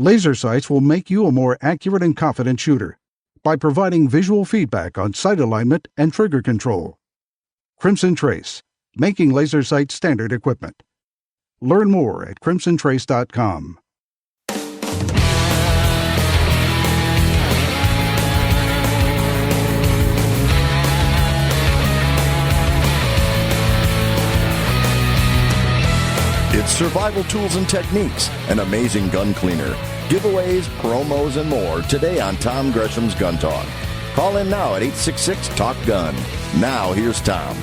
Laser sights will make you a more accurate and confident shooter by providing visual feedback on sight alignment and trigger control. Crimson Trace, making laser sight standard equipment. Learn more at crimsontrace.com. It's survival tools and techniques, an amazing gun cleaner, giveaways, promos, and more today on Tom Gresham's Gun Talk. Call in now at 866-TALK-GUN. Now, here's Tom.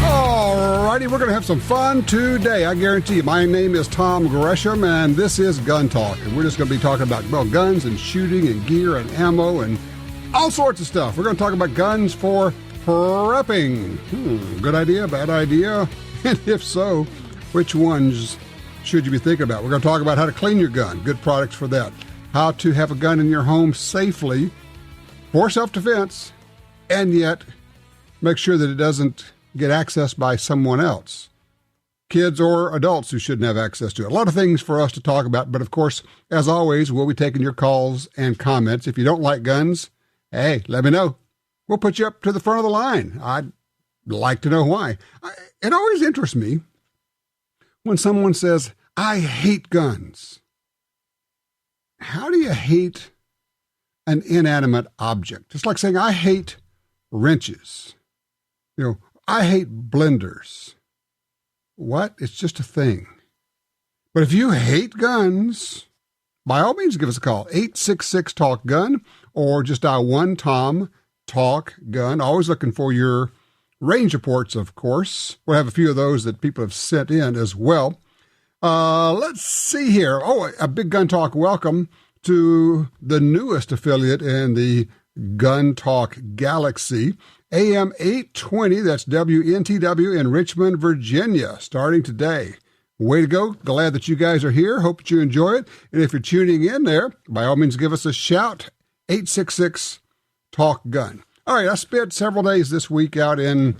All righty, we're going to have some fun today, I guarantee you. My name is Tom Gresham, and this is Gun Talk. And we're just going to be talking about, well, guns and shooting and gear and ammo and all sorts of stuff. We're going to talk about guns for prepping. Good idea, bad idea? And if so, which ones should you be thinking about? We're going to talk about how to clean your gun, good products for that, how to have a gun in your home safely for self-defense, and yet make sure that it doesn't get accessed by someone else, kids or adults who shouldn't have access to it. A lot of things for us to talk about, but of course, as always, we'll be taking your calls and comments. If you don't like guns, hey, let me know. We'll put you up to the front of the line. I'd like to know why. It always interests me when someone says, I hate guns. How do you hate an inanimate object? It's like saying, I hate wrenches. I hate blenders. What? It's just a thing. But if you hate guns, by all means, give us a call. 866-TALK-GUN, or just dial 1-TOM-TALK-GUN. Always looking for your range reports, of course. We'll have a few of those that people have sent in as well. Let's see here. Oh, a big Gun Talk welcome to the newest affiliate in the Gun Talk Galaxy, AM 820, that's WNTW in Richmond, Virginia, starting today. Way to go. Glad that you guys are here. Hope that you enjoy it. And if you're tuning in there, by all means, give us a shout, 866-TALK-GUN. All right, I spent several days this week out in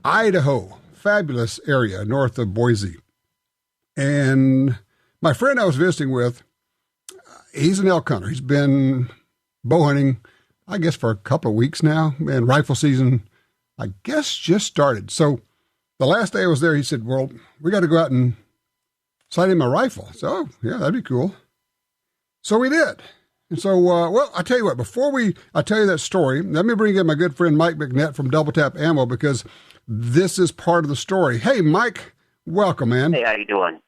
Idaho, fabulous area north of Boise. And my friend I was visiting with, he's an elk hunter. He's been bow hunting, I guess, for a couple of weeks now. And rifle season, I guess, just started. So the last day I was there, he said, well, we got to go out and sight in my rifle. So, oh, yeah, that'd be cool. So we did. And so, well, I tell you what, before I tell you that story, let me bring in my good friend Mike McNett from DoubleTap Ammo, because this is part of the story. Hey, Mike, welcome, man. Hey, how you doing?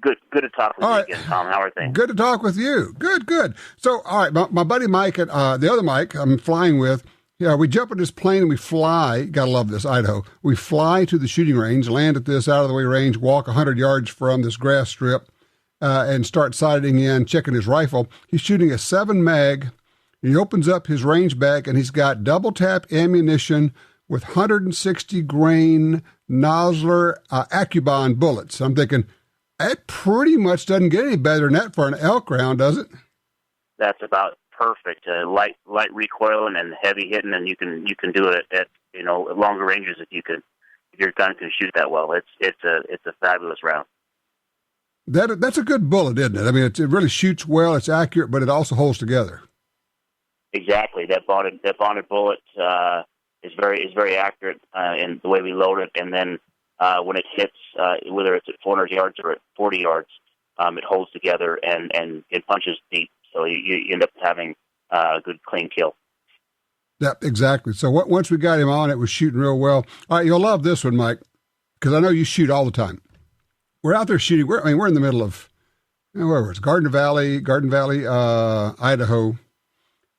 Good to talk with you again, Tom. How are things? Good to talk with you. Good. So, all right, my buddy Mike, and the other Mike I'm flying with, we jump in this plane and we fly. Gotta love this, Idaho. We fly to the shooting range, land at this out-of-the-way range, walk 100 yards from this grass strip, and start sighting in, checking his rifle. He's shooting a 7-mag. He opens up his range bag, and he's got DoubleTap Ammunition with 160-grain Nosler Accubon bullets. I'm thinking, that pretty much doesn't get any better than that for an elk round, does it? That's about perfect. Light recoiling and heavy hitting, and you can do it at longer ranges if your gun can shoot that well. It's a fabulous round. That's a good bullet, isn't it? I mean, it really shoots well. It's accurate, but it also holds together. Exactly. That bonded bullet is very accurate in the way we load it, and then when it hits, whether it's at 400 yards or at 40 yards, it holds together and it punches deep. So you end up having a good, clean kill. Yeah, exactly. So once we got him on, it was shooting real well. All right, you'll love this one, Mike, because I know you shoot all the time. We're out there shooting. We're in the middle of, where was it? Garden Valley, Idaho. And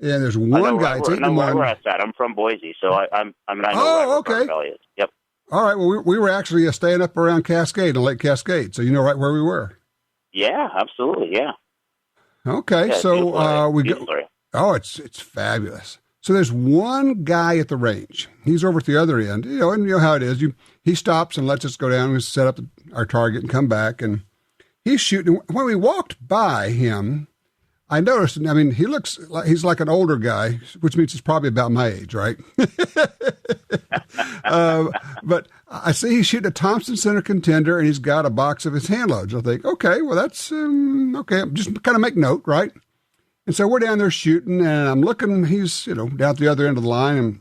there's one guy. It's 8 in the morning. Where that's at. I'm from Boise, so I know where Garden Valley is. Yep. All right. Well, we were actually staying up around Cascade, on Lake Cascade, so you know right where we were. Yeah, absolutely. Yeah. Okay, yeah, so we go. Oh, it's fabulous. So there's one guy at the range. He's over at the other end, and you know how it is. He stops and lets us go down and set up our target and come back, and he's shooting. When we walked by him, I noticed, I mean, he looks like he's like an older guy, which means he's probably about my age, right? But I see he's shooting a Thompson Center Contender, and he's got a box of his hand loads. I think, okay, well, that's okay. Just kind of make note, right? And so we're down there shooting, and I'm looking. He's down at the other end of the line, and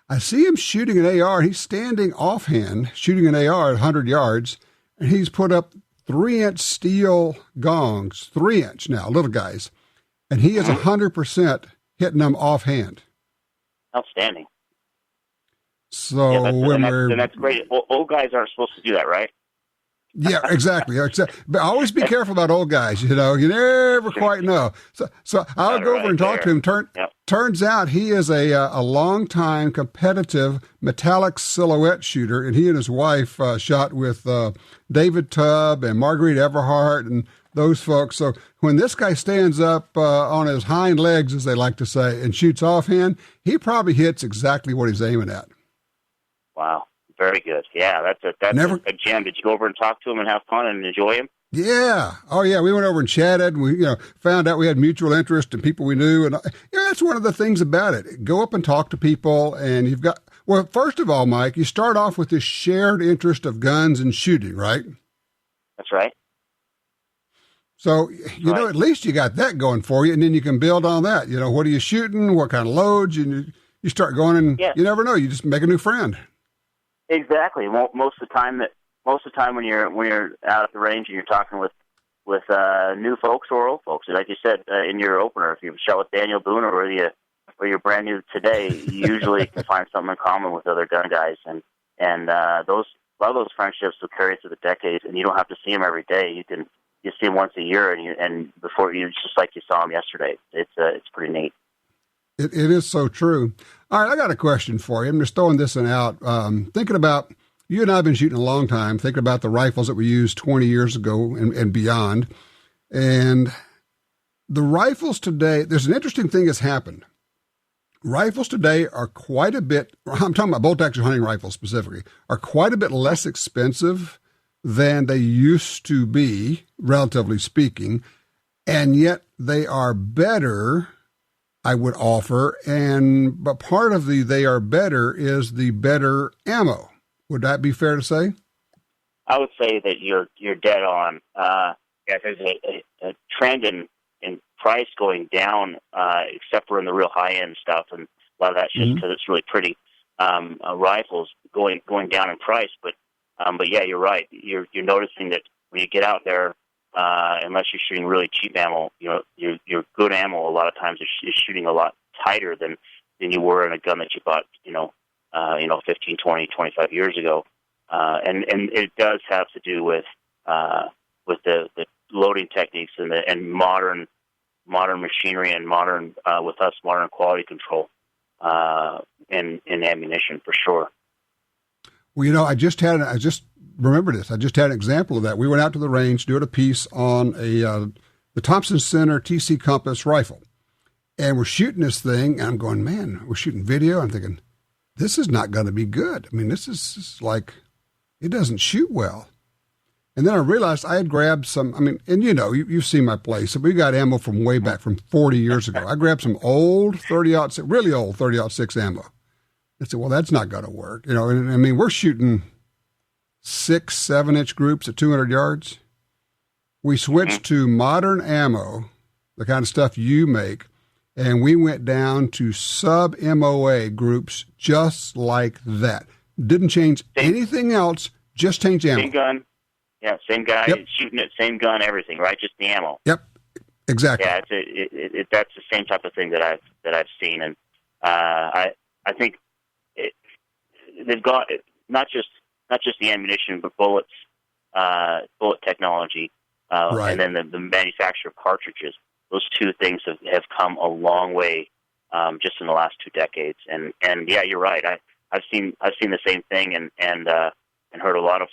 I see him shooting an AR. He's standing offhand, shooting an AR at 100 yards, and he's put up 3-inch steel gongs, 3-inch now, little guys, and he is 100% hitting them offhand. Outstanding. So yeah, that's great. Old guys aren't supposed to do that, right? Yeah, exactly. But always be careful about old guys. You never quite know. So I'll go over and talk to him. Turns out he is a long-time competitive metallic silhouette shooter, and he and his wife shot with David Tubb and Marguerite Everhart and those folks. So when this guy stands up on his hind legs, as they like to say, and shoots offhand, he probably hits exactly what he's aiming at. Wow. Very good. Yeah, that's a gem. Did you go over and talk to him and have fun and enjoy him? Yeah. Oh, yeah. We went over and chatted, and we found out we had mutual interest in people we knew. And that's one of the things about it. Go up and talk to people, and you've got, well, first of all, Mike, you start off with this shared interest of guns and shooting, right? That's right. So, at least you got that going for you, and then you can build on that. What are you shooting? What kind of loads? And you start going, and you never know. You just make a new friend. Exactly. Most of the time when you're out at the range and you're talking with new folks or old folks, like you said in your opener, if you shot with Daniel Boone or you're brand new today, you usually can find something in common with other gun guys, and a lot of those friendships will carry through the decades, and you don't have to see them every day. You see them once a year, and before you, just like you saw them yesterday. It's pretty neat. It is so true. All right, I got a question for you. I'm just throwing this one out. Thinking about, you and I have been shooting a long time, thinking about the rifles that we used 20 years ago and beyond. And the rifles today, there's an interesting thing that's happened. Rifles today are quite a bit, I'm talking about bolt-action hunting rifles specifically, are quite a bit less expensive than they used to be, relatively speaking, and yet they are better, I would offer, but part of they are better is the better ammo. Would that be fair to say? I would say that you're dead on. There's a trend in price going down, except for in the real high end stuff, and a lot of that's just because it's really pretty rifles going down in price. But yeah, you're right. You're noticing that when you get out there. Unless you're shooting really cheap ammo, your good ammo a lot of times is shooting a lot tighter than you were in a gun that you bought, 15, 20, 25 years ago. And it does have to do with the loading techniques and modern machinery and modern quality control in ammunition for sure. Well, I just remember this. I just had an example of that. We went out to the range doing a piece on the Thompson Center TC Compass rifle, and we're shooting this thing, and I'm going, man, we're shooting video. I'm thinking, this is not going to be good. I mean, this is like, it doesn't shoot well. And then I realized I had grabbed some, and you've seen my place. We got ammo from way back from 40 years ago. I grabbed some old 30-06, really old 30-06 ammo. I said, well, that's not going to work. We're shooting 6-7-inch groups at 200 yards. We switched to modern ammo, the kind of stuff you make, and we went down to sub-MOA groups just like that. Didn't change anything else, just change ammo. Same gun. Yeah, same guy shooting it, same gun, everything, right? Just the ammo. Yep, exactly. Yeah, that's the same type of thing that I've seen, and I think they've got not just the ammunition, but bullets, bullet technology, right. And then the manufacture of cartridges. Those two things have come a long way just in the last 2 decades. And yeah, you're right. I've seen the same thing and heard a lot of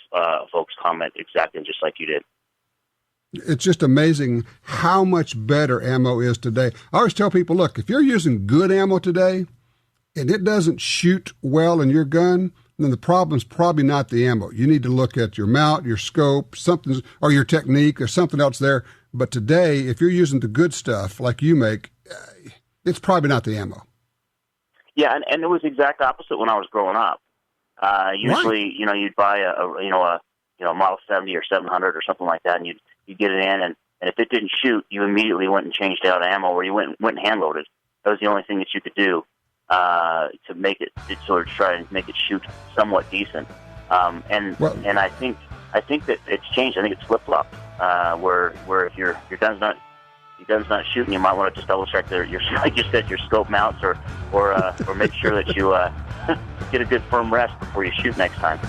folks comment exactly just like you did. It's just amazing how much better ammo is today. I always tell people, look, if you're using good ammo today and it doesn't shoot well in your gun, then the problem's probably not the ammo. You need to look at your mount, your scope, something, or your technique, or something else there. But today, if you're using the good stuff like you make, it's probably not the ammo. Yeah, and it was the exact opposite when I was growing up. Usually, right. You'd buy a Model 70 or 700 or something like that, and you'd get it in, and if it didn't shoot, you immediately went and changed out ammo, or you went and hand loaded. That was the only thing that you could do to make it, to sort of try and make it shoot somewhat decent. And I think that it's changed. I think it's flip flopped. Where if your gun's not shooting, you might want to just double check your like you said, your scope mounts, or make sure that you get a good firm rest before you shoot next time.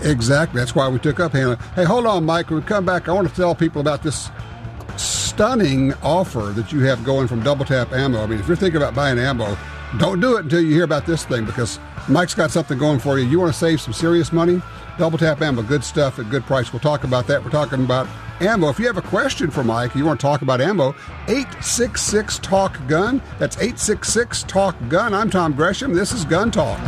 Exactly. That's why we took up handling. Hey, hold on, Mike. When we come back, I want to tell people about this stunning offer that you have going from DoubleTap Ammo. I mean, if you're thinking about buying ammo, don't do it until you hear about this thing, because Mike's got something going for you. You want to save some serious money? DoubleTap Ammo, good stuff at good price. We'll talk about that. We're talking about ammo. If you have a question for Mike, you want to talk about ammo, 866-TALK-GUN. That's 866-TALK-GUN. I'm Tom Gresham. This is Gun Talk.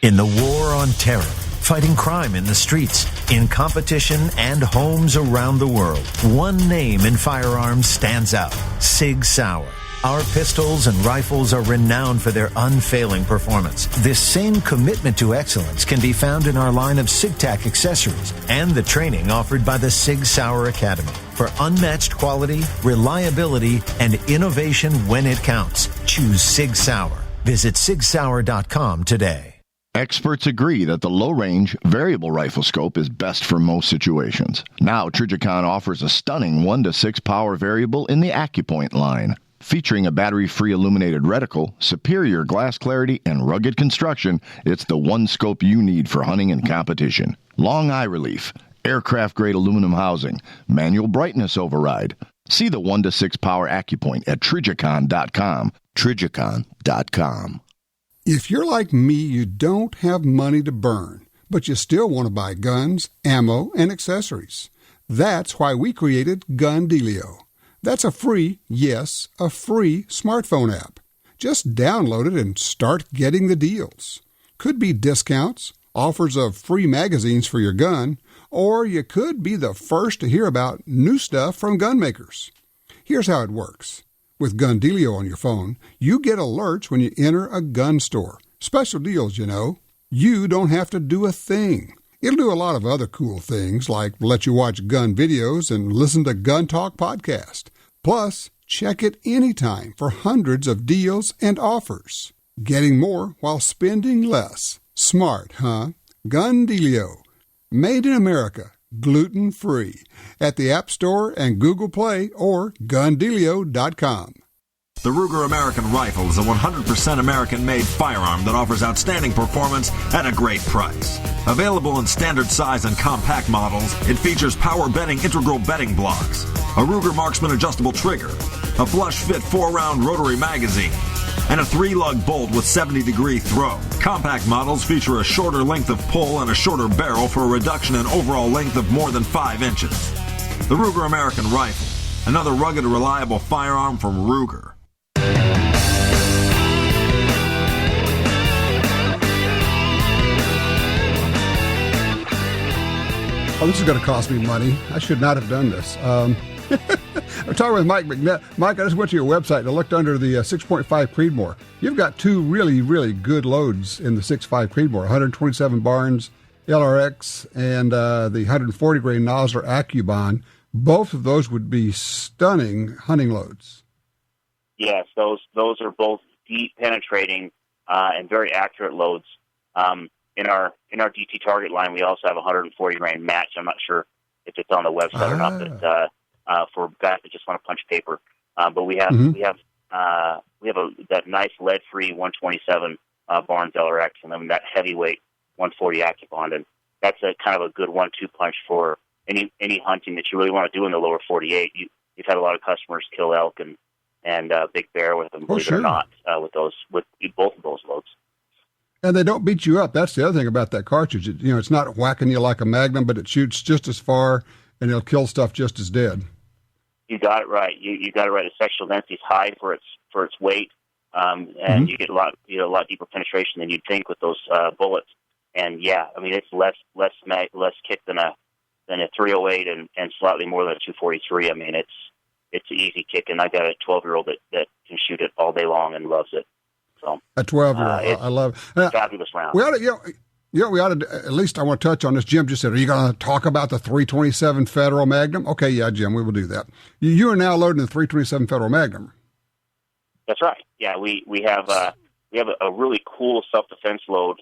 In the war on terror, fighting crime in the streets, in competition and homes around the world, one name in firearms stands out: Sig Sauer. Our pistols and rifles are renowned for their unfailing performance. This same commitment to excellence can be found in our line of SigTac accessories and the training offered by the Sig Sauer Academy. For unmatched quality, reliability, and innovation when it counts, choose Sig Sauer. Visit sigsauer.com today. Experts agree that the low-range variable rifle scope is best for most situations. Now, Trijicon offers a stunning 1-to-6 power variable in the AccuPoint line. Featuring a battery-free illuminated reticle, superior glass clarity, and rugged construction, it's the one scope you need for hunting and competition. Long eye relief, aircraft-grade aluminum housing, manual brightness override. See the 1-to-6 power AccuPoint at Trijicon.com. Trijicon.com. If you're like me, you don't have money to burn, but you still want to buy guns, ammo, and accessories. That's why we created Gun Dealio. That's a free smartphone app. Just download it and start getting the deals. Could be discounts, offers of free magazines for your gun, or you could be the first to hear about new stuff from gun makers. Here's how it works. With Gun Dealio on your phone, you get alerts when you enter a gun store. Special deals, you know. You don't have to do a thing. It'll do a lot of other cool things, like let you watch gun videos and listen to Gun Talk podcast. Plus, check it anytime for hundreds of deals and offers. Getting more while spending less. Smart, huh? Gun Dealio. Made in America. Gluten-free. At the App Store and Google Play or GunDealio.com. The Ruger American Rifle is a 100% American-made firearm that offers outstanding performance at a great price. Available in standard size and compact models, it features power bedding integral bedding blocks, a Ruger Marksman adjustable trigger, a flush-fit 4-round rotary magazine, and a 3-lug bolt with 70-degree throw. Compact models feature a shorter length of pull and a shorter barrel for a reduction in overall length of more than 5 inches. The Ruger American Rifle, another rugged, reliable firearm from Ruger. Oh, this is going to cost me money. I should not have done this. I'm talking with Mike McNett. Mike, I just went to your website and I looked under the 6.5 Creedmoor. You've got two really, really good loads in the 6.5 Creedmoor, 127 Barnes LRX and the 140 grain Nosler AccuBond. Both of those would be stunning hunting loads. Yes, those are both deep penetrating and very accurate loads. In our DT Target line, we also have a 140 grain match. I'm not sure if it's on the website or not, but for guys that just want to punch paper. But we have that nice lead-free 127 Barnes LRX, and then that heavyweight 140 AccuBond, and that's a kind of a good 1-2 punch for any hunting that you really want to do in the lower 48. You've had a lot of customers kill elk and big bear with them, believe it or not, with both of those loads. And they don't beat you up. That's the other thing about that cartridge. It's not whacking you like a Magnum, but it shoots just as far, and it'll kill stuff just as dead. You got it right. You got it right. The sectional density is high for its weight, and you get a lot deeper penetration than you'd think with those bullets. And yeah, I mean, it's less kick than a 308 and slightly more than a 243. I mean, it's an easy kick, and I got a 12-year-old that can shoot it all day long and loves it. So a 12-year-old, I love it. Fabulous round. We ought to, we ought to, at least I want to touch on this. Jim just said, are you going to talk about the 327 Federal Magnum? Okay, yeah, Jim, we will do that. You are now loading the 327 Federal Magnum. That's right. Yeah, we have a really cool self-defense load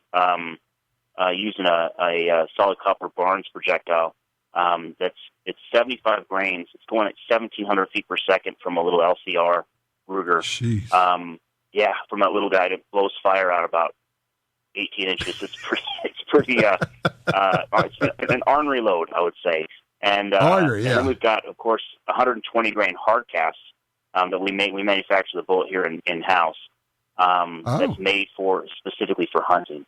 using a solid copper Barnes projectile. It's 75 grains. It's going at 1,700 feet per second from a little LCR Ruger. Jeez. Yeah, from that little guy that blows fire out about 18 inches. It's pretty. It's an ornery load, I would say. And, ornery, yeah. And then we've got, of course, 120 grain hard casts that we manufacture the bullet here in house. That's made specifically for hunting.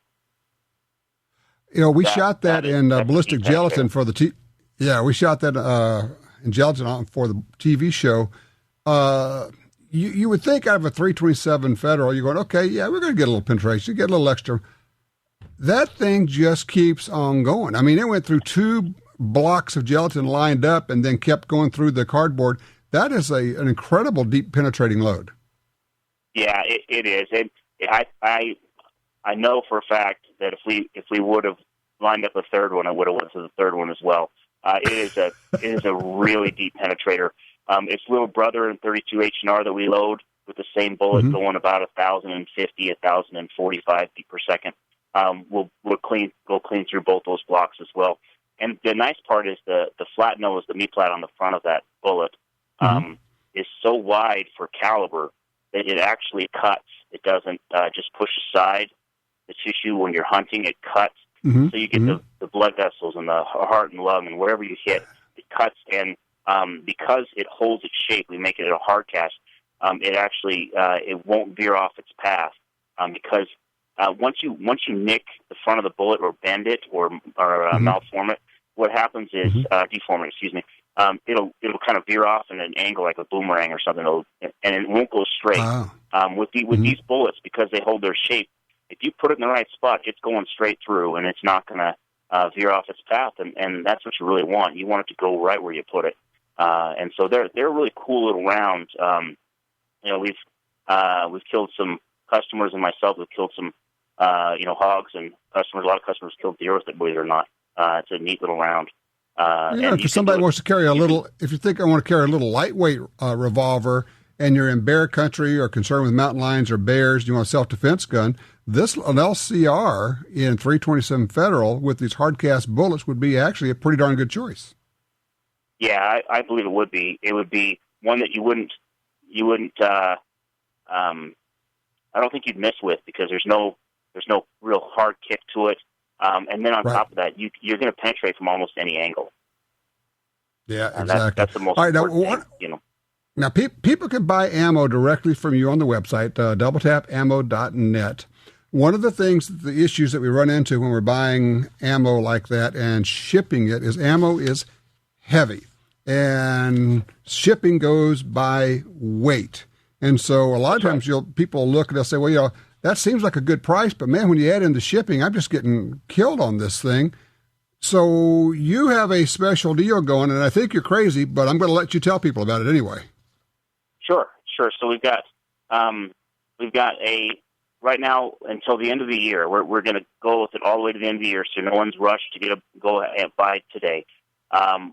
We shot that in ballistic gelatin for the we shot that in gelatin for the TV show. You would think out of a 327 Federal, you're going, okay, yeah, we're going to get a little penetration, get a little extra. That thing just keeps on going. I mean, it went through 2 blocks of gelatin lined up and then kept going through the cardboard. That is an incredible deep penetrating load. Yeah, it is. I know for a fact that if we would have lined up a third one, I would have went to the third one as well. It is a really deep penetrator. Its little brother in 32 H&R that we load with the same bullet going about 1,050, 1,045 feet per second. We'll go clean through both those blocks as well. And the nice part is the flat nose, the meat plat on the front of that bullet is so wide for caliber that it actually cuts. It doesn't just push aside the tissue when you're hunting. It cuts. So you get the blood vessels and the heart and lung and wherever you hit, it cuts. And because it holds its shape, we make it a hard cast. It actually it won't veer off its path because once you nick the front of the bullet or bend it or malform it, what happens is deform it. Excuse me. It'll kind of veer off in an angle like a boomerang or something, and it won't go straight. With these bullets, because they hold their shape, if you put it in the right spot, it's going straight through, and it's not going to veer off its path. And that's what you really want. You want it to go right where you put it. And so they're really cool little rounds. We've killed some customers and myself. We've killed some hogs and customers. A lot of customers killed deer with it, believe it or not. It's a neat little round. If somebody wants to carry if you think I want to carry a little lightweight revolver and you're in bear country or concerned with mountain lions or bears, you want a self-defense gun, an LCR in 327 Federal with these hard-cast bullets would be actually a pretty darn good choice. Yeah, I believe it would be. It would be one that you wouldn't I don't think you'd miss with because there's no real hard kick to it. And then on top of that, you're going to penetrate from almost any angle. Yeah, exactly. That's the most important thing, Now, people can buy ammo directly from you on the website, DoubleTapAmmo.net. One of the issues that we run into when we're buying ammo like that and shipping it is ammo is heavy. And shipping goes by weight. And so a lot of times people look and they'll say, well, that seems like a good price, but man, when you add in the shipping, I'm just getting killed on this thing. So you have a special deal going, and I think you're crazy, but I'm going to let you tell people about it anyway. Sure. So we've got right now until the end of the year. We're going to go with it all the way to the end of the year, so no one's rushed to go and buy today.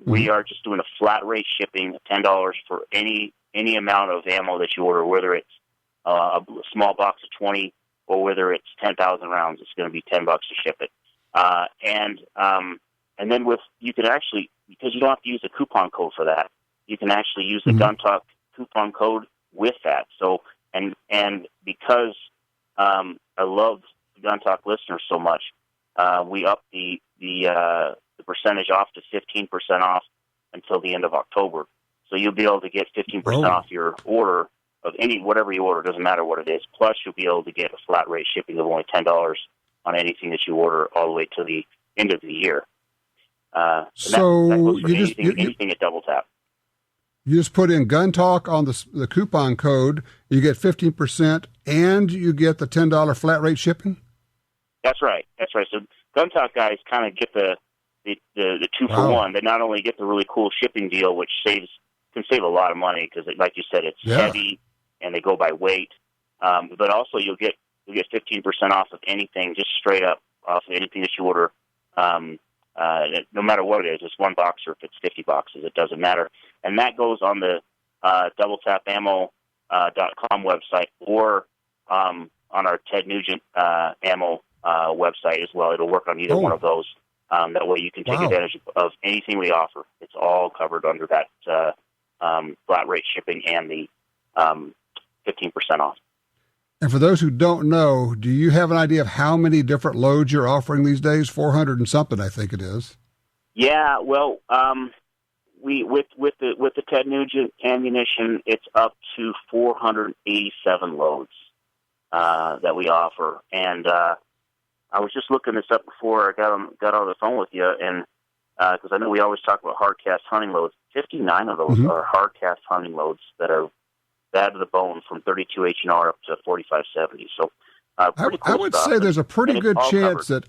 We are just doing a flat rate shipping of $10 for any amount of ammo that you order, whether it's a small box of 20 or whether it's 10,000 rounds. It's going to be $10 to ship it. And then you can actually, because you don't have to use a coupon code for that, you can actually use the Gun Talk coupon code with that. So and because I love the Gun Talk listeners so much, we upped the percentage off to 15% off until the end of October. So you'll be able to get 15% off your order of whatever you order, doesn't matter what it is. Plus, you'll be able to get a flat rate shipping of only $10 on anything that you order all the way to the end of the year. So that goes for anything at DoubleTap. You just put in Gun Talk on the coupon code, you get 15%, and you get the $10 flat rate shipping? That's right. So Gun Talk guys kind of get the 2-for-1. They not only get the really cool shipping deal, which can save a lot of money because, like you said, it's heavy and they go by weight. But also you'll get 15% off of anything, just straight up off of anything that you order. No matter what it is, it's one box or if it's 50 boxes, it doesn't matter. And that goes on the DoubleTapAmmo.com website or on our Ted Nugent ammo website as well. It'll work on either one of those. That way you can take advantage of anything we offer. It's all covered under that flat rate shipping and the 15% off. And for those who don't know, do you have an idea of how many different loads you're offering these days? 400 and something, I think it is. Yeah, well, we with the Ted Nugent ammunition, it's up to 487 loads that we offer. And I was just looking this up before I got on the phone with you, and because I know we always talk about hard cast hunting loads. 59 of those are hard cast hunting loads that are bad to the bone from 32 H&R up to 4570. So pretty cool I would stuff. say there's a pretty good chance that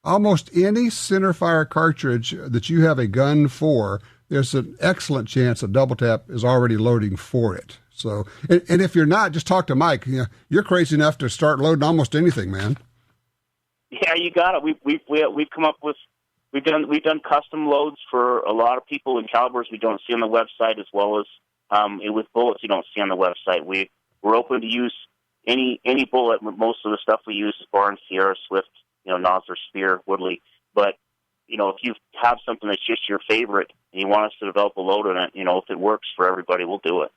almost any centerfire cartridge that you have a gun for, there's an excellent chance that DoubleTap is already loading for it. So, and if you're not, just talk to Mike. You're crazy enough to start loading almost anything, man. Yeah, you got it. We've come up with we've done custom loads for a lot of people in calibers we don't see on the website, as well as with bullets you don't see on the website. We're open to use any bullet. Most of the stuff we use is Barnes, Sierra, Swift, Nosler, Spear, Woodley. But if you have something that's just your favorite and you want us to develop a load on it, if it works for everybody, we'll do it.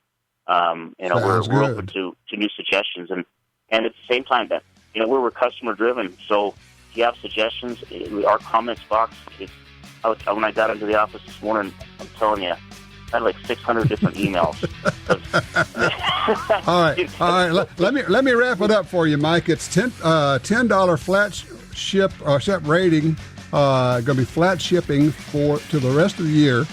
We're open to new suggestions, and at the same time that we're customer driven. So if you have suggestions, our comments box. When I got into the office this morning, I'm telling you, I had like 600 different emails. All right. Let me wrap it up for you, Mike. It's $10 flat ship rating. Going to be flat shipping to the rest of the year.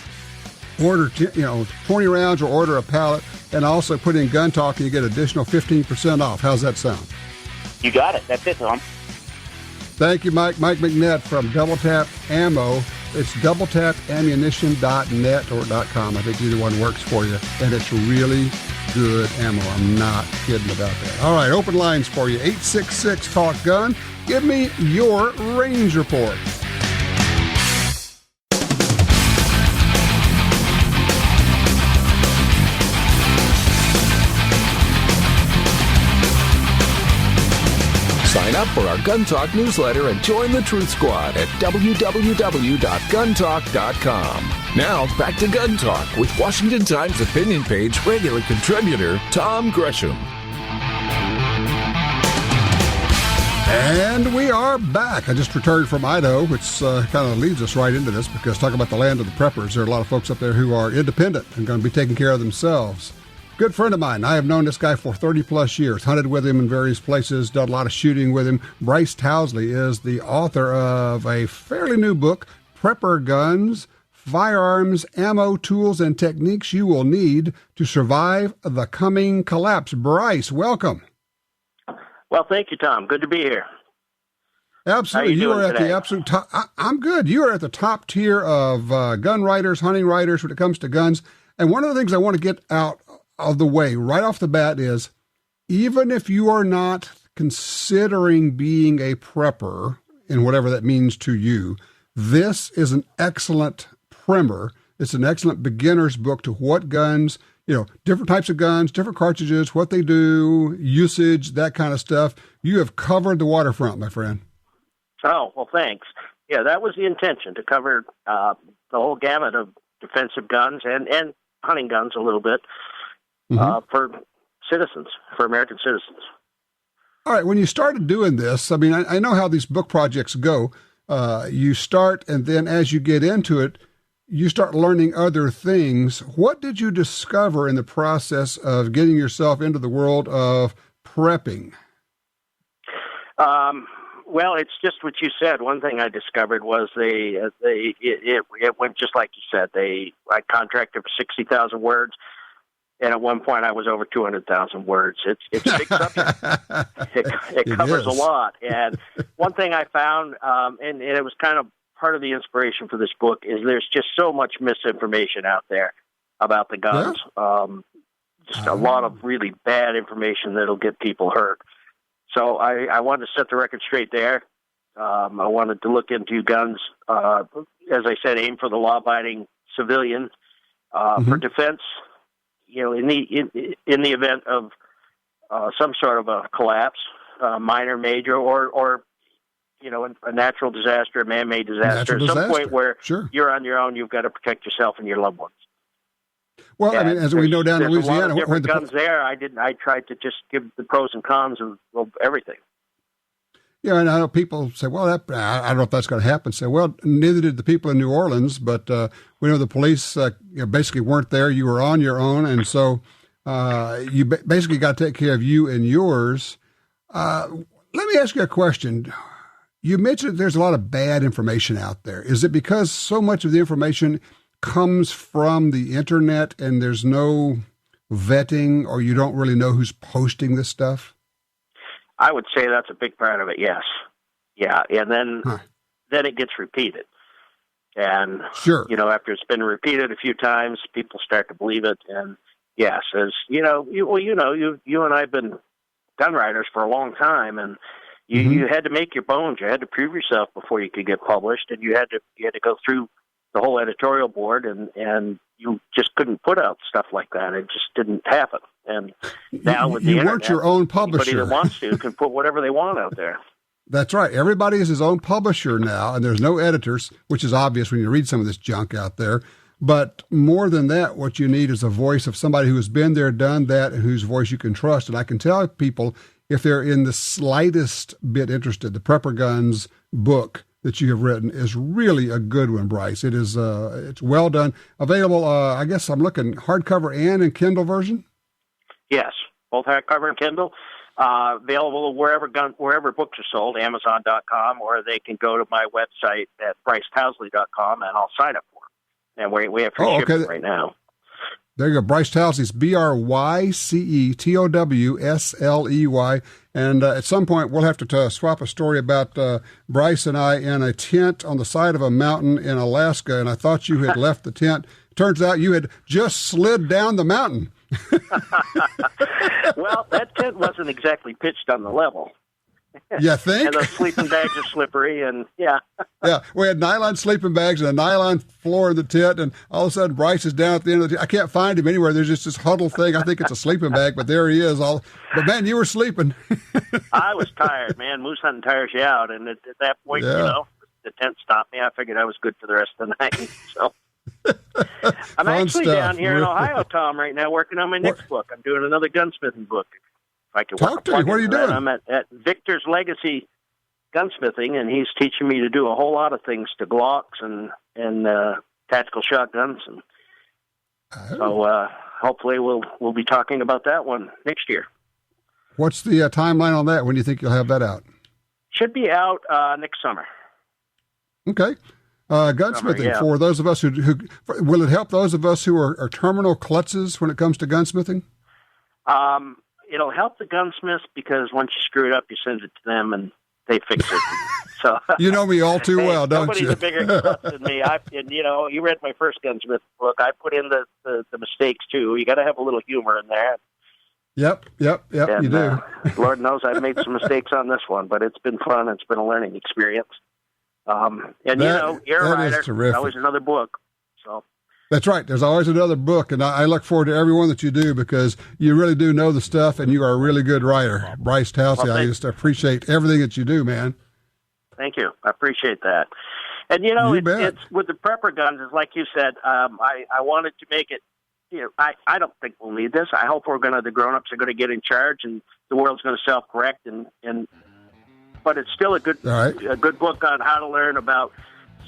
Order 20 rounds or order a pallet, and also put in Gun Talk and you get additional 15% off. How's that sound? You got it. That's it, Tom. Thank you, Mike. Mike McNett from DoubleTap Ammo. It's DoubleTapAmmunition.net or .com. I think either one works for you, and it's really good ammo. I'm not kidding about that. All right, open lines for you. 866-TALK-GUN. Give me your range report. Sign up for our Gun Talk newsletter and join the Truth Squad at www.guntalk.com. Now, back to Gun Talk with Washington Times opinion page regular contributor Tom Gresham. And we are back. I just returned from Idaho, which kind of leads us right into this, because talking about the land of the preppers, there are a lot of folks up there who are independent and going to be taking care of themselves. Good friend of mine. I have known this guy for 30-plus years, hunted with him in various places, done a lot of shooting with him. Bryce Towsley is the author of a fairly new book, Prepper Guns, Firearms, Ammo, Tools, and Techniques You Will Need to Survive the Coming Collapse. Bryce, welcome. Well, thank you, Tom. Good to be here. Absolutely. You are at the absolute top. I'm good. You are at the top tier of gun writers, hunting writers when it comes to guns. And one of the things I want to get out of the way right off the bat is, even if you are not considering being a prepper, and whatever that means to you, this is an excellent primer. It's an excellent beginner's book to what guns, different types of guns, different cartridges, what they do, usage, that kind of stuff. You have covered the waterfront, my friend. Oh, well, thanks. Yeah, that was the intention, to cover the whole gamut of defensive guns and hunting guns a little bit. For citizens, for American citizens. All right, when you started doing this, I mean, I know how these book projects go. You start, and then as you get into it, you start learning other things. What did you discover in the process of getting yourself into the world of prepping? Well, it's just what you said. One thing I discovered was it went just like you said. I contracted for 60,000 words, and at one point I was over 200,000 words. It's a big subject. It covers a lot. And one thing I found, and it was kind of part of the inspiration for this book, is there's just so much misinformation out there about the guns. Yeah. Just a lot of really bad information that'll get people hurt. So I wanted to set the record straight there. I wanted to look into guns, as I said, aim for the law-abiding civilian for defense. You know, in the event of some sort of a collapse, minor, major, or you know, a natural disaster, a man-made disaster, at some point where you're on your own, you've got to protect yourself and your loved ones. Well, I mean, as we know down in Louisiana, a lot of different guns there. I tried to just give the pros and cons of everything. Yeah, and I know people say, well, I don't know if that's going to happen. Say, well, neither did the people in New Orleans, but we know the police basically weren't there. You were on your own, and so you basically got to take care of you and yours. Let me ask you a question. You mentioned there's a lot of bad information out there. Is it because so much of the information comes from the internet and there's no vetting, or you don't really know who's posting this stuff? I would say that's a big part of it, yes. Yeah, and then it gets repeated. And, you know, after it's been repeated a few times, people start to believe it. And, yes, as you know, you and I have been gun writers for a long time, and you had to make your bones. You had to prove yourself before you could get published, and you had to go through the whole editorial board, and you just couldn't put out stuff like that. It just didn't happen. And now with the internet, weren't your own publisher. Anybody that wants to can put whatever they want out there. That's right. Everybody is his own publisher now, and there's no editors, which is obvious when you read some of this junk out there. But more than that, what you need is a voice of somebody who has been there, done that, and whose voice you can trust. And I can tell people, if they're in the slightest bit interested, the Prepper Guns book that you have written is really a good one, Bryce. It is, it's well done. Available, I guess I'm looking hardcover and in Kindle version? Yes, both hardcover and Kindle. Available wherever books are sold, Amazon.com, or they can go to my website at BryceTowsley.com, and I'll sign up for it. And we have free shipping right now. There you go. Bryce Towsley. It's BryceTowsley. And at some point, we'll have to swap a story about Bryce and I in a tent on the side of a mountain in Alaska. And I thought you had left the tent. Turns out you had just slid down the mountain. Well, that tent wasn't exactly pitched on the level. You think? And the sleeping bags are slippery, and yeah. Yeah, we had nylon sleeping bags and a nylon floor in the tent, and all of a sudden Bryce is down at the end of the tent. I can't find him anywhere. There's just this huddle thing. I think it's a sleeping bag, but there he is. But, man, you were sleeping. I was tired, man. Moose hunting tires you out, and at that point, you know, the tent stopped me. I figured I was good for the rest of the night. So I'm actually down here in Ohio, Tom, right now, working on my next book. I'm doing another gunsmithing book. If I could talk to you. What are you doing? I'm at Victor's Legacy Gunsmithing, and he's teaching me to do a whole lot of things to Glocks and tactical shotguns, and so hopefully we'll be talking about that one next year. What's the timeline on that? When do you think you'll have that out? Should be out next summer. Okay. Gunsmithing, for those of us who will it help those of us who are terminal klutzes when it comes to gunsmithing? It'll help the gunsmiths because once you screw it up, you send it to them and they fix it. So you know me all too well, don't you? Nobody's a bigger klutz than me. You read my first gunsmith book. I put in the mistakes too. You got to have a little humor in there. Yep. And, you do. Lord knows I've made some mistakes on this one, but it's been fun. It's been a learning experience. And you're a writer. There's always another book. So. That's right. There's always another book, and I look forward to every one that you do because you really do know the stuff, and you are a really good writer. Bryce Towsley, I just appreciate everything that you do, man. Thank you. I appreciate that. And, it's with the Prepper guns, it's like you said, I wanted to make it, I don't think we'll need this. I hope the grown-ups are going to get in charge, and the world's going to self-correct, but it's still a good book on how to learn about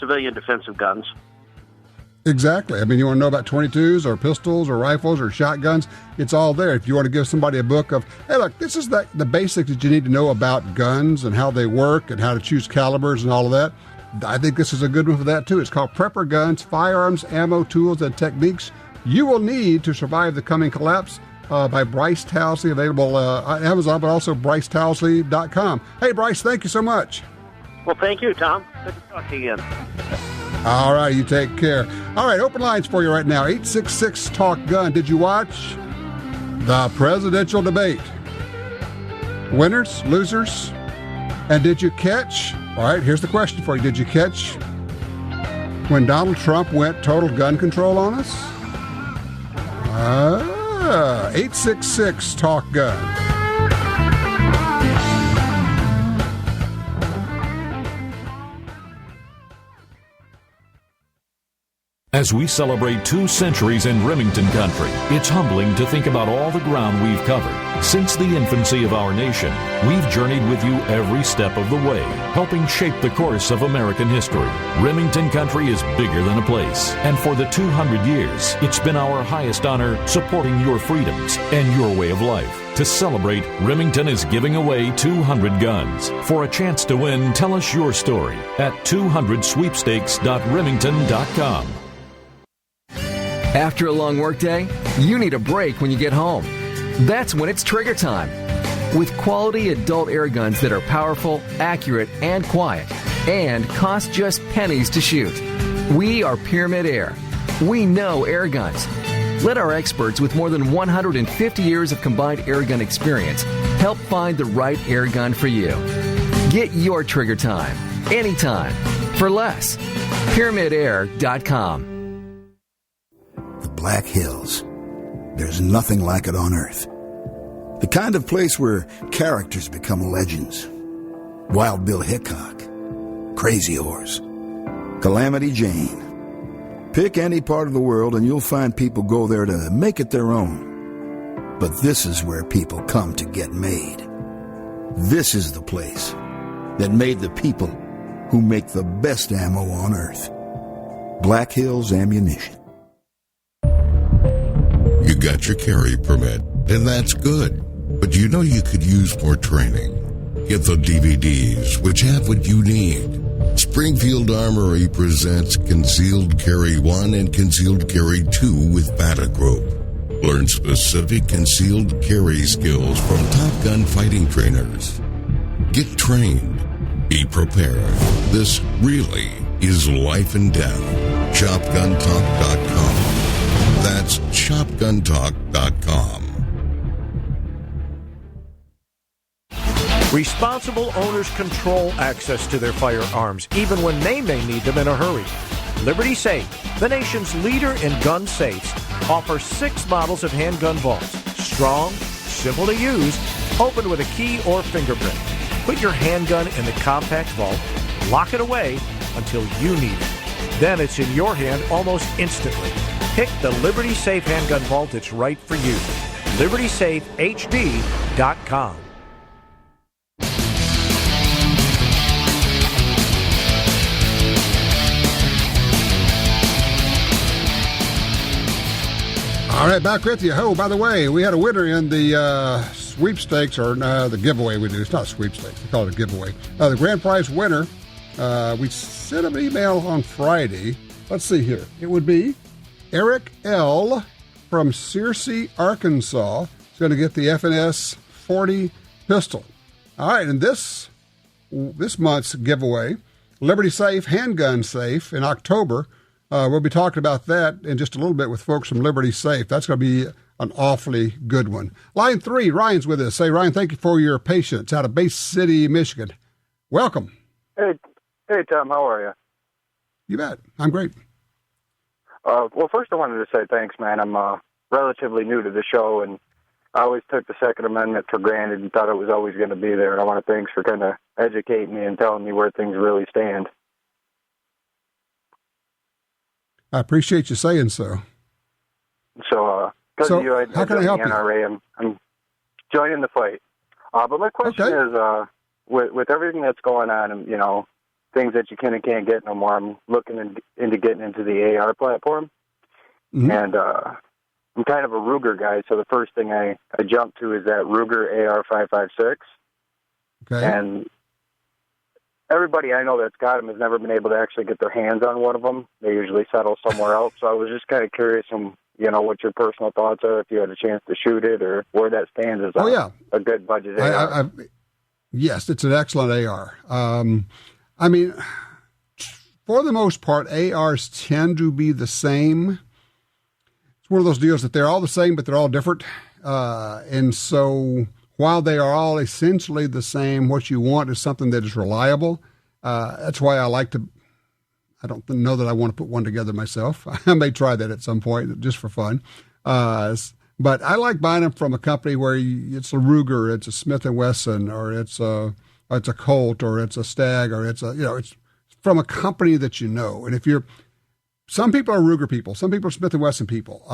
civilian defensive guns. Exactly. I mean, you want to know about 22s or pistols or rifles or shotguns, it's all there. If you want to give somebody a book of, hey, look, this is the basics that you need to know about guns and how they work and how to choose calibers and all of that, I think this is a good one for that, too. It's called Prepper Guns, Firearms, Ammo, Tools, and Techniques You Will Need to Survive the Coming Collapse by Bryce Towsley, available on Amazon, but also BryceTowsley.com. Hey, Bryce, thank you so much. Well, thank you, Tom. Good to talk to you again. All right, you take care. All right, open lines for you right now. 866-TALK-GUN. Did you watch the presidential debate? Winners, losers, and did you catch? All right, here's the question for you. Did you catch when Donald Trump went total gun control on us? 866-TALK-GUN. As we celebrate 2 centuries in Remington country, it's humbling to think about all the ground we've covered. Since the infancy of our nation, we've journeyed with you every step of the way, helping shape the course of American history. Remington country is bigger than a place, and for the 200 years, it's been our highest honor supporting your freedoms and your way of life. To celebrate, Remington is giving away 200 guns. For a chance to win, tell us your story at 200sweepstakes.remington.com. After a long workday, you need a break when you get home. That's when it's trigger time. With quality adult air guns that are powerful, accurate, and quiet, and cost just pennies to shoot. We are Pyramid Air. We know air guns. Let our experts with more than 150 years of combined air gun experience help find the right air gun for you. Get your trigger time, anytime, for less. PyramidAir.com. Black Hills. There's nothing like it on Earth. The kind of place where characters become legends. Wild Bill Hickok, Crazy Horse, Calamity Jane. Pick any part of the world and you'll find people go there to make it their own. But this is where people come to get made. This is the place that made the people who make the best ammo on Earth. Black Hills Ammunition. You got your carry permit, and that's good. But you know you could use more training. Get the DVDs, which have what you need. Springfield Armory presents Concealed Carry 1 and Concealed Carry 2 with Bata Group. Learn specific concealed carry skills from Top Gun fighting trainers. Get trained. Be prepared. This really is life and death. ShopGunTalk.com. That's ShopGunTalk.com. Responsible owners control access to their firearms, even when they may need them in a hurry. Liberty Safe, the nation's leader in gun safes, offers 6 models of handgun vaults. Strong, simple to use, open with a key or fingerprint. Put your handgun in the compact vault, lock it away until you need it. Then it's in your hand almost instantly. Pick the Liberty Safe handgun vault that's right for you. LibertySafeHD.com. All right, back with you. Oh, by the way, we had a winner in the sweepstakes, or the giveaway we do. It's not sweepstakes. We call it a giveaway. The grand prize winner, we sent him an email on Friday. Let's see here. It would be Eric L. from Searcy, Arkansas. He's going to get the FNS 40 pistol. All right, and this month's giveaway, Liberty Safe Handgun Safe in October. We'll be talking about that in just a little bit with folks from Liberty Safe. That's going to be an awfully good one. Line 3, Ryan's with us. Say, Ryan, thank you for your patience out of Bay City, Michigan. Welcome. Hey, Tom, how are you? You bet. I'm great. Well, first I wanted to say thanks, man. I'm relatively new to the show, and I always took the Second Amendment for granted and thought it was always going to be there. And I want to thanks for kind of educating me and telling me where things really stand. I appreciate you saying so. So, because of you, how can I help the NRA, I'm joining the fight. But my question is, with everything that's going on, and things that you can and can't get no more. I'm looking into getting into the AR platform. Mm-hmm. And I'm kind of a Ruger guy, so the first thing I jumped to is that Ruger AR-556. Okay. And everybody I know that's got them has never been able to actually get their hands on one of them. They usually settle somewhere else. So I was just kind of curious what your personal thoughts are, if you had a chance to shoot it, or where that stands as a good budget AR. Yes, it's an excellent AR. I mean, for the most part, ARs tend to be the same. It's one of those deals that they're all the same, but they're all different. And so while they are all essentially the same, what you want is something that is reliable. That's why I don't know that I want to put one together myself. I may try that at some point just for fun. But I like buying them from a company where it's a Ruger, it's a Smith & Wesson, or it's a Colt, or it's a Stag, or it's from a company that you know. And some people are Ruger people, some people are Smith & Wesson people,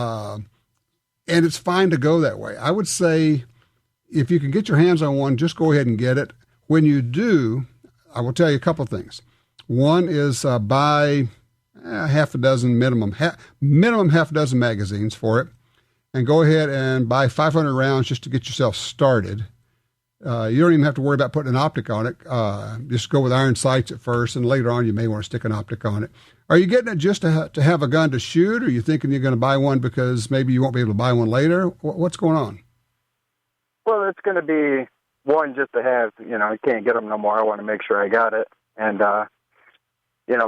and it's fine to go that way. I would say if you can get your hands on one, just go ahead and get it. When you do, I will tell you a couple of things. One is buy half a dozen minimum half a dozen magazines for it, and go ahead and buy 500 rounds just to get yourself started. You don't even have to worry about putting an optic on it. Just go with iron sights at first, and later on you may want to stick an optic on it. Are you getting it just to have a gun to shoot, or are you thinking you're going to buy one because maybe you won't be able to buy one later? What's going on? Well, it's going to be one just to have. You can't get them no more. I want to make sure I got it, and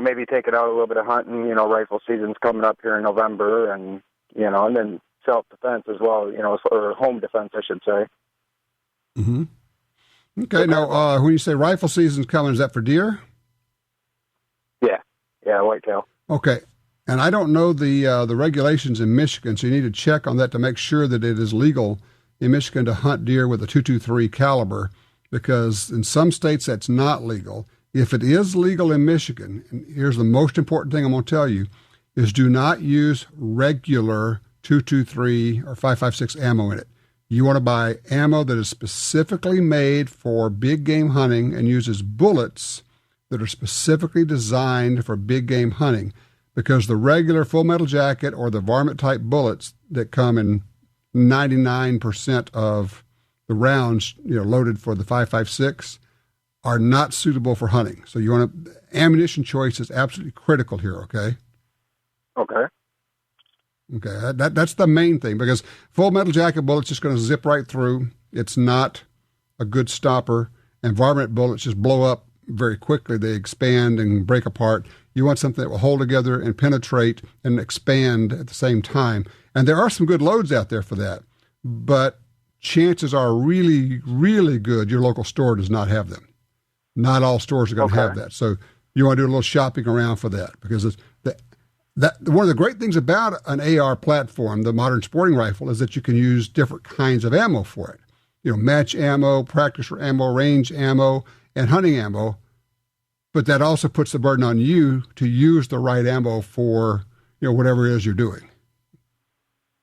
maybe take it out a little bit of hunting. Rifle season's coming up here in November, and and then self-defense as well. Or home defense, I should say. Mm-hmm. Okay. Now, when you say rifle season's coming, is that for deer? Yeah, whitetail. Okay. And I don't know the regulations in Michigan, so you need to check on that to make sure that it is legal in Michigan to hunt deer with a .223 caliber, because in some states that's not legal. If it is legal in Michigan, and here's the most important thing I'm going to tell you, is do not use regular .223 or 5.56 ammo in it. You want to buy ammo that is specifically made for big game hunting and uses bullets that are specifically designed for big game hunting, because the regular full metal jacket or the varmint type bullets that come in 99% of the rounds, loaded for the 5.56 are not suitable for hunting. So ammunition choice is absolutely critical here. Okay. Okay. Okay. That's the main thing, because full metal jacket bullets just going to zip right through. It's not a good stopper, and varmint bullets just blow up very quickly. They expand and break apart. You want something that will hold together and penetrate and expand at the same time. And there are some good loads out there for that, but chances are really, really good your local store does not have them. Not all stores are going to have that. So you want to do a little shopping around for that, because one of the great things about an AR platform, the modern sporting rifle, is that you can use different kinds of ammo for it. Match ammo, practice ammo, range ammo, and hunting ammo. But that also puts the burden on you to use the right ammo for, whatever it is you're doing.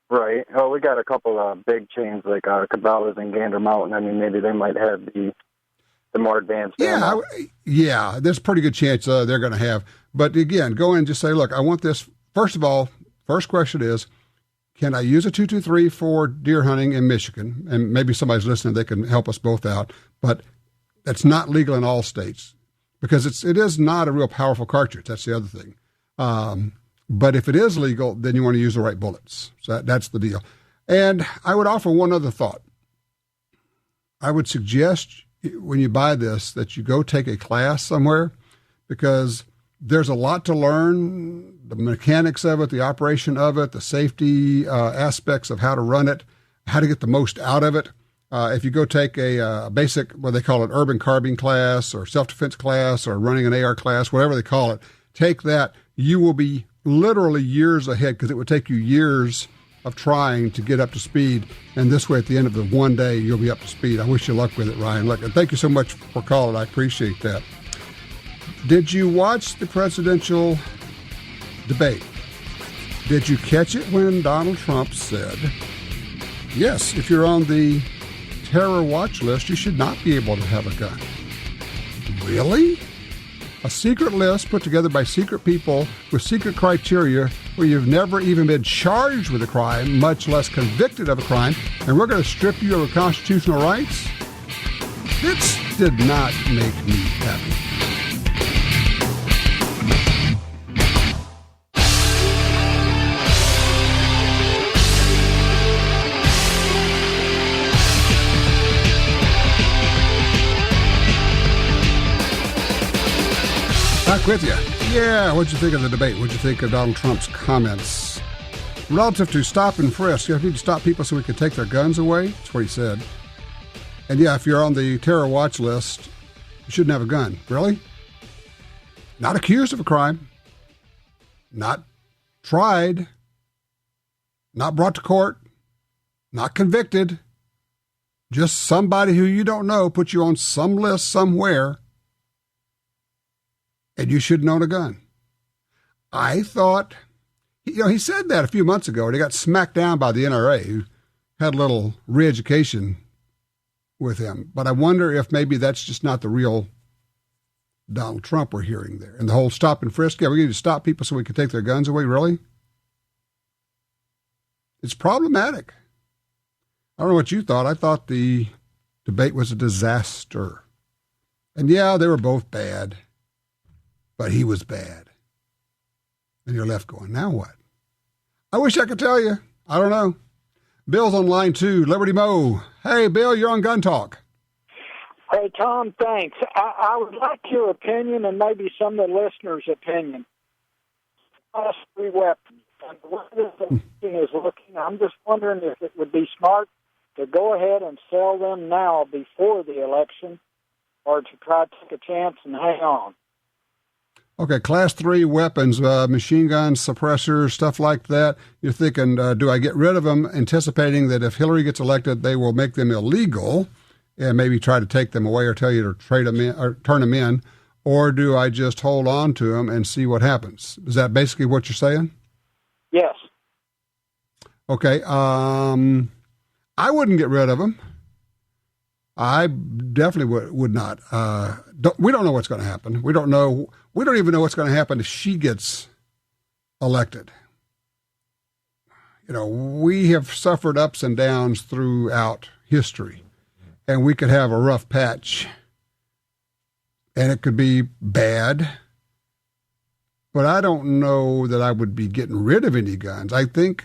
Right. Oh, we got a couple of big chains like Cabela's and Gander Mountain. I mean, maybe they might have the more advanced ammo. Yeah, there's a pretty good chance they're going to have. But again, go in and just say, look, I want this. First of all, first question is, can I use a .223 for deer hunting in Michigan? And maybe somebody's listening, they can help us both out. But that's not legal in all states, because it is not a real powerful cartridge. That's the other thing. But if it is legal, then you want to use the right bullets. So that's the deal. And I would offer one other thought. I would suggest when you buy this that you go take a class somewhere, because there's a lot to learn, the mechanics of it, the operation of it, the safety aspects of how to run it, how to get the most out of it. If you go take a basic, what they call an urban carbine class or self-defense class or running an AR class, whatever they call it, take that. You will be literally years ahead, because it would take you years of trying to get up to speed. And this way, at the end of the one day, you'll be up to speed. I wish you luck with it, Ryan. Look, and thank you so much for calling. I appreciate that. Did you watch the presidential debate? Did you catch it when Donald Trump said, yes, if you're on the terror watch list, you should not be able to have a gun? Really? A secret list put together by secret people with secret criteria where you've never even been charged with a crime, much less convicted of a crime, and we're going to strip you of your constitutional rights? This did not make me happy. Back with you. Yeah, what'd you think of the debate? What'd you think of Donald Trump's comments? Relative to stop and frisk, you need to stop people so we can take their guns away. That's what he said. And yeah, if you're on the terror watch list, you shouldn't have a gun. Really? Not accused of a crime. Not tried. Not brought to court. Not convicted. Just somebody who you don't know put you on some list somewhere, and you shouldn't own a gun. I thought, he said that a few months ago, and he got smacked down by the NRA, who had a little re-education with him. But I wonder if maybe that's just not the real Donald Trump we're hearing there. And the whole stop and frisk, we need to stop people so we can take their guns away, really? It's problematic. I don't know what you thought. I thought the debate was a disaster. And yeah, they were both bad. But he was bad. And you're left going, now what? I wish I could tell you. I don't know. Bill's on line 2, Liberty Mo. Hey, Bill, you're on Gun Talk. Hey, Tom, thanks. I would like your opinion and maybe some of the listeners' opinion. Class 3 weapons. And the way this election is looking, I'm just wondering if it would be smart to go ahead and sell them now before the election or to try to take a chance and hang on. Okay, Class 3 weapons, machine guns, suppressors, stuff like that. You're thinking, do I get rid of them, anticipating that if Hillary gets elected, they will make them illegal and maybe try to take them away or tell you to trade them in or turn them in, or do I just hold on to them and see what happens? Is that basically what you're saying? Yes. Okay, I wouldn't get rid of them. I definitely would not. We don't know what's going to happen. We don't even know what's going to happen if she gets elected. We have suffered ups and downs throughout history, and we could have a rough patch, and it could be bad. But I don't know that I would be getting rid of any guns. I think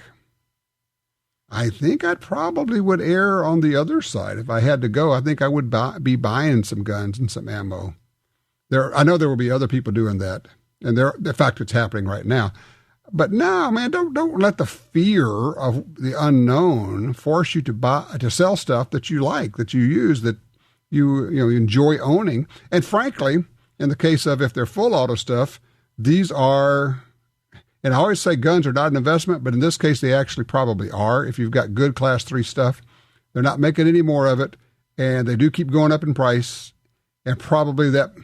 I probably would err on the other side. If I had to go, I think I would be buying some guns and some ammo. I know there will be other people doing that, and in fact, it's happening right now. But no, man, don't let the fear of the unknown force you to sell stuff that you like, that you use, that you enjoy owning. And frankly, in the case of if they're full auto stuff, these are. And I always say guns are not an investment, but in this case, they actually probably are. If you've got good Class 3 stuff, they're not making any more of it, and they do keep going up in price. And probably that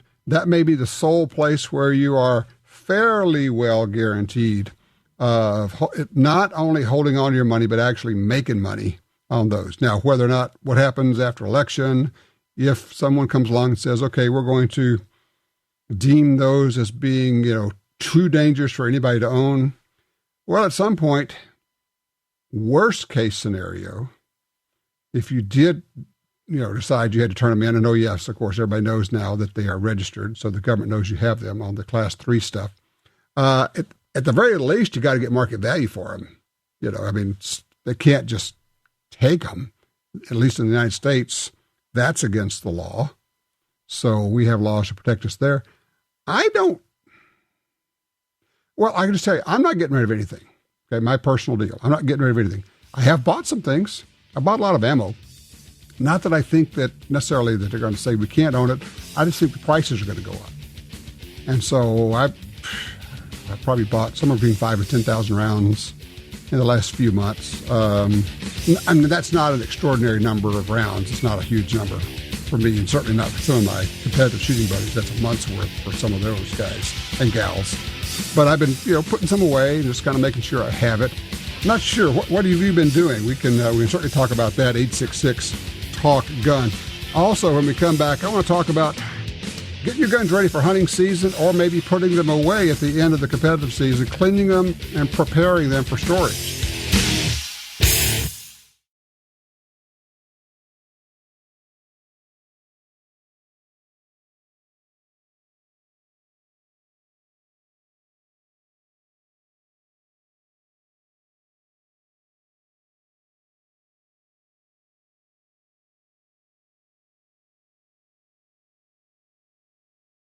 may be the sole place where you are fairly well guaranteed of not only holding on to your money, but actually making money on those. Now, whether or not what happens after election, if someone comes along and says, okay, we're going to deem those as being, too dangerous for anybody to own. Well, at some point, worst case scenario, if you did, decide you had to turn them in, and yes, of course, everybody knows now that they are registered, so the government knows you have them on the Class 3 stuff. At the very least, you got to get market value for them. They can't just take them. At least in the United States, that's against the law. So we have laws to protect us there. Well, I can just tell you, I'm not getting rid of anything. Okay, my personal deal. I'm not getting rid of anything. I have bought some things. I bought a lot of ammo. Not that I think that necessarily that they're going to say we can't own it. I just think the prices are going to go up. And so I probably bought somewhere between 5,000 and 10,000 rounds in the last few months. That's not an extraordinary number of rounds. It's not a huge number for me, and certainly not for some of my competitive shooting buddies. That's a month's worth for some of those guys and gals. But I've been, putting some away and just kind of making sure I have it. I'm not sure. What have you been doing? We can certainly talk about that. 866-TALK-GUN. Also, when we come back, I want to talk about Get your guns ready for hunting season or maybe putting them away at the end of the competitive season, cleaning them and preparing them for storage.